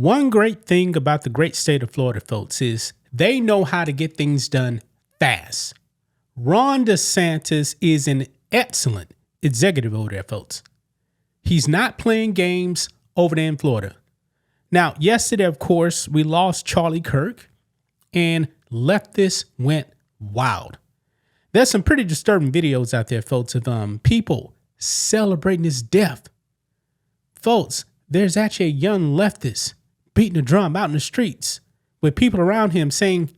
One great thing about the great state of Florida, folks, is they know how to get things done fast. Ron DeSantis is an excellent executive over there, folks. He's not playing games over there in Florida. Now, yesterday, of course, we lost Charlie Kirk, and leftists went wild. There's some pretty disturbing videos out there, folks, of people celebrating his death. Folks, there's actually a young leftist beating a drum out in the streets with people around him saying,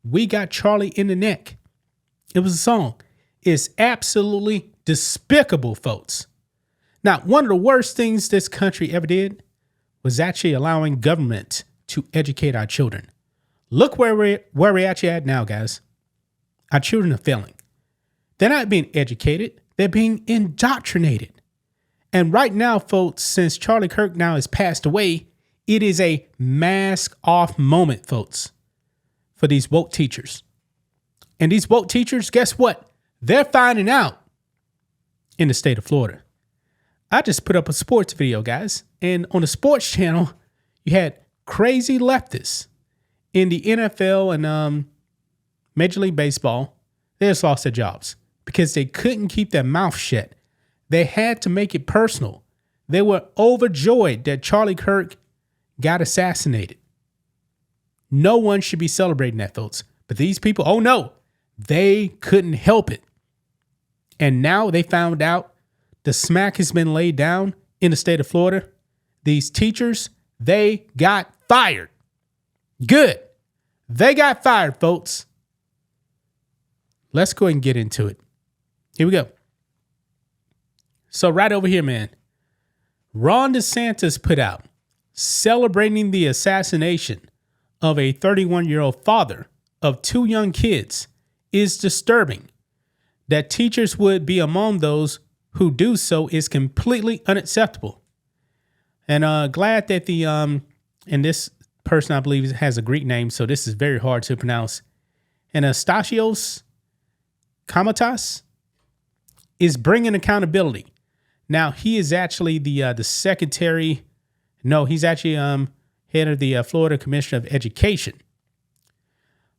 "We got Charlie in the neck." It was a song. It's absolutely despicable, folks. Now, one of the worst things this country ever did was actually allowing government to educate our children. Look where we're actually at now, guys. Our children are failing. They're not being educated. They're being indoctrinated. And right now, folks, since Charlie Kirk now has passed away, it is a mask off moment, folks, for these woke teachers. And these woke teachers, guess what? They're finding out in the state of Florida. I just put up a sports video, guys. And on the sports channel, you had crazy leftists in the NFL and Major League Baseball. They just lost their jobs because they couldn't keep their mouth shut. They had to make it personal. They were overjoyed that Charlie Kirk got assassinated. No one should be celebrating that, folks. But these people, oh no, they couldn't help it. And now they found out the smack has been laid down in the state of Florida. These teachers, they got fired. Good. They got fired, folks. Let's go ahead and get into it. Here we go. So right over here, man, Ron DeSantis put out celebrating the assassination of a 31-year-old father of two young kids is disturbing. That teachers would be among those who do so is completely unacceptable. And glad that the and this person, I believe, has a Greek name, so this is very hard to pronounce. And Anastasios Kamatas is bringing accountability. Now, he is actually the secretary. No, he's actually head of the Florida Commissioner of Education.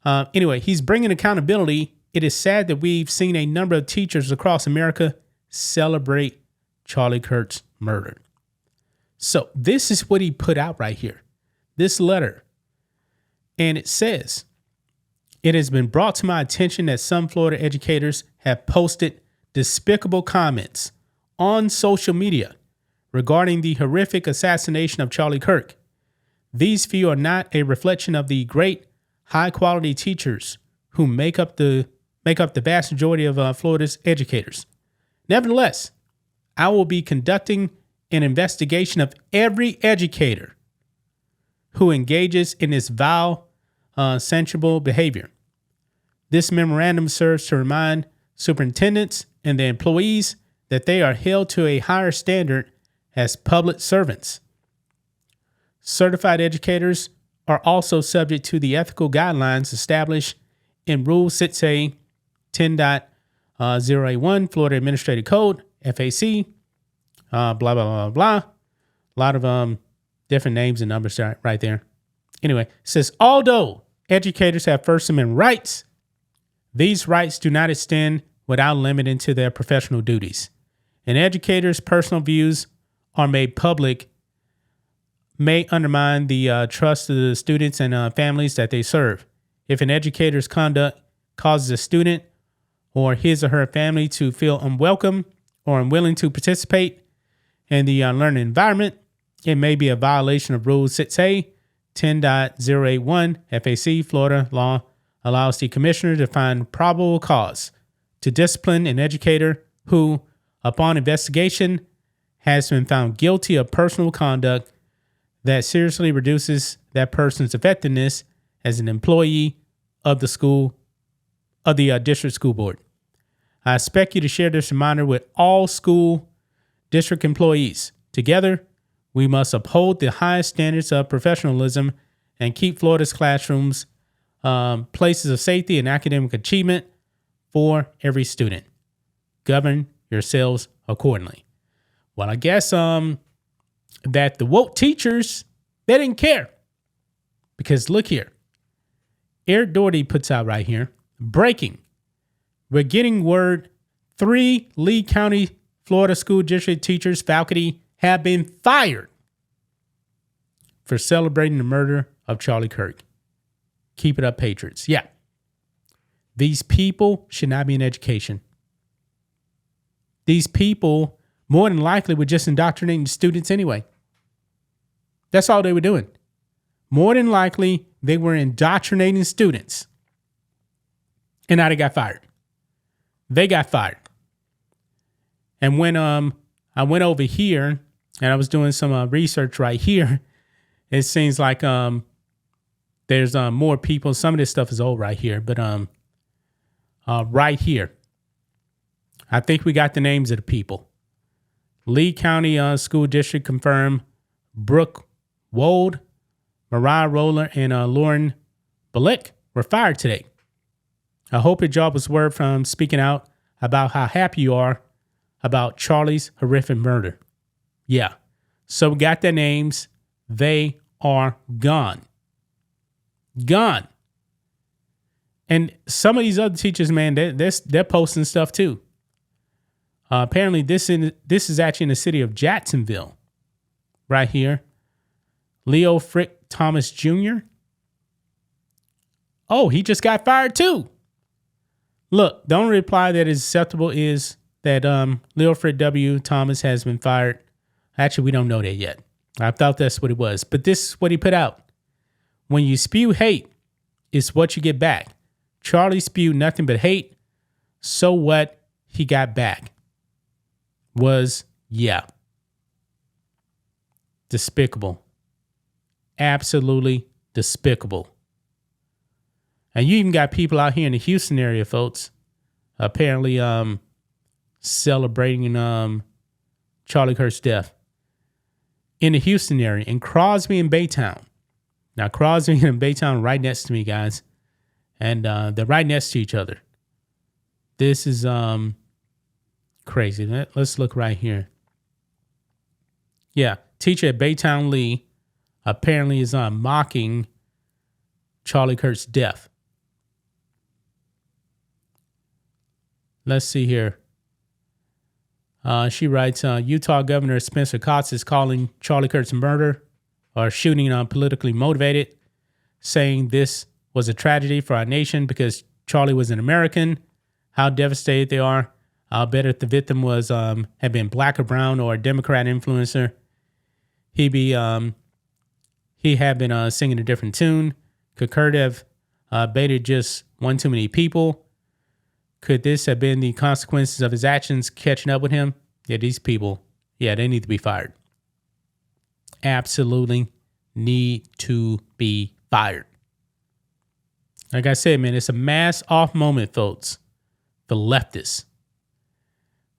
Anyway, he's bringing accountability. It is sad that we've seen a number of teachers across America celebrate Charlie Kirk's murder. So this is what he put out right here, this letter. And it says, "It has been brought to my attention that some Florida educators have posted despicable comments on social media regarding the horrific assassination of Charlie Kirk. These few are not a reflection of the great high-quality teachers who make up the vast majority of Florida's educators. Nevertheless, I will be conducting an investigation of every educator who engages in this vile, censurable behavior. This memorandum serves to remind superintendents and their employees that they are held to a higher standard as public servants. Certified educators are also subject to the ethical guidelines established in Rule 6A 10.081 Florida Administrative Code, FAC, blah, blah, blah, blah. A lot of different names and numbers right there. Anyway, it says, although educators have First Amendment rights, these rights do not extend without limiting to their professional duties. An educator's personal views are made public may undermine the trust of the students and families that they serve. If an educator's conduct causes a student or his or her family to feel unwelcome or unwilling to participate in the learning environment, it may be a violation of Rule 6A 10.081 FAC. Florida law allows the commissioner to find probable cause to discipline an educator who, upon investigation, has been found guilty of personal conduct that seriously reduces that person's effectiveness as an employee of the school, of the district school board. I expect you to share this reminder with all school district employees. Together, we must uphold the highest standards of professionalism and keep Florida's classrooms places of safety and academic achievement for every student. Govern yourselves accordingly. Well, I guess that the woke teachers, they didn't care. Because look here. Eric Doherty puts out right here, breaking. We're getting word 3 Lee County, Florida school district teachers, faculty, have been fired for celebrating the murder of Charlie Kirk. Keep it up, Patriots. Yeah. These people should not be in education. These people, more than likely, were just indoctrinating students anyway. That's all they were doing. More than likely, they were indoctrinating students. And now they got fired. They got fired. And when I went over here and I was doing some research right here, it seems like there's more people. Some of this stuff is old right here, but right here, I think we got the names of the people. Lee County School District confirmed Brooke Wold, Mariah Roller, and Lauren Bullock were fired today. I hope your job was worth from speaking out about how happy you are about Charlie's horrific murder. Yeah. So we got their names. They are gone. Gone. And some of these other teachers, man, they're posting stuff too. Apparently, this is actually in the city of Jacksonville, right here. Leo Frick Thomas Jr. Oh, he just got fired too. Look, the only reply that is acceptable is that Leo Frick W. Thomas has been fired. Actually, we don't know that yet. I thought that's what it was. But this is what he put out. When you spew hate, it's what you get back. Charlie spewed nothing but hate. So what he got back was, yeah, despicable. Absolutely despicable. And you even got people out here in the Houston area, folks, apparently celebrating Charlie Kirk's death in the Houston area, in Crosby and Baytown. Now, Crosby and Baytown right next to me, guys. And they're right next to each other. This is crazy. Let's look right here. Yeah, teacher at Baytown Lee apparently is mocking Charlie Kirk's death. Let's see here. She writes, Utah Governor Spencer Cox is calling Charlie Kirk's murder or shooting politically motivated, saying this was a tragedy for our nation because Charlie was an American. How devastated they are. I'll bet if the victim was had been black or brown or a Democrat influencer, he had been singing a different tune. Could Kurt have baited just one too many people? Could this have been the consequences of his actions catching up with him? Yeah, these people, yeah, they need to be fired. Absolutely need to be fired. Like I said, man, it's a mask off moment, folks, for leftists.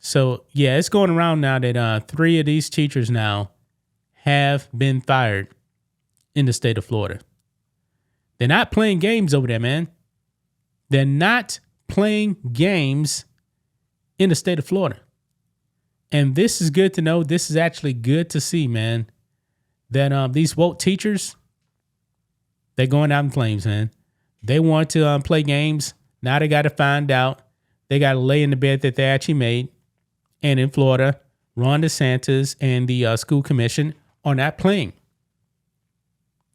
So, yeah, it's going around now that 3 of these teachers now have been fired in the state of Florida. They're not playing games over there, man. They're not playing games in the state of Florida. And this is good to know. This is actually good to see, man, that these woke teachers, they're going out in flames, man. They want to play games. Now they got to find out. They got to lay in the bed that they actually made. And in Florida, Ron DeSantis and the school commission are not playing.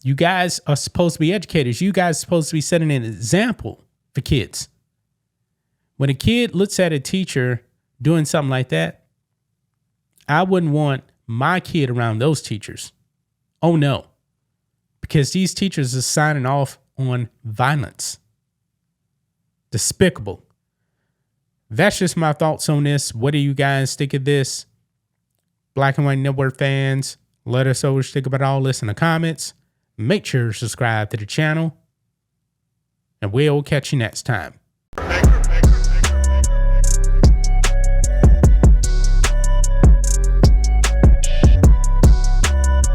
You guys are supposed to be educators. You guys are supposed to be setting an example for kids. When a kid looks at a teacher doing something like that, I wouldn't want my kid around those teachers. Oh, no. Because these teachers are signing off on violence. Despicable. That's just my thoughts on this. What do you guys think of this? Black and White Network fans, let us know what you think about all this in the comments. Make sure to subscribe to the channel. And we'll catch you next time.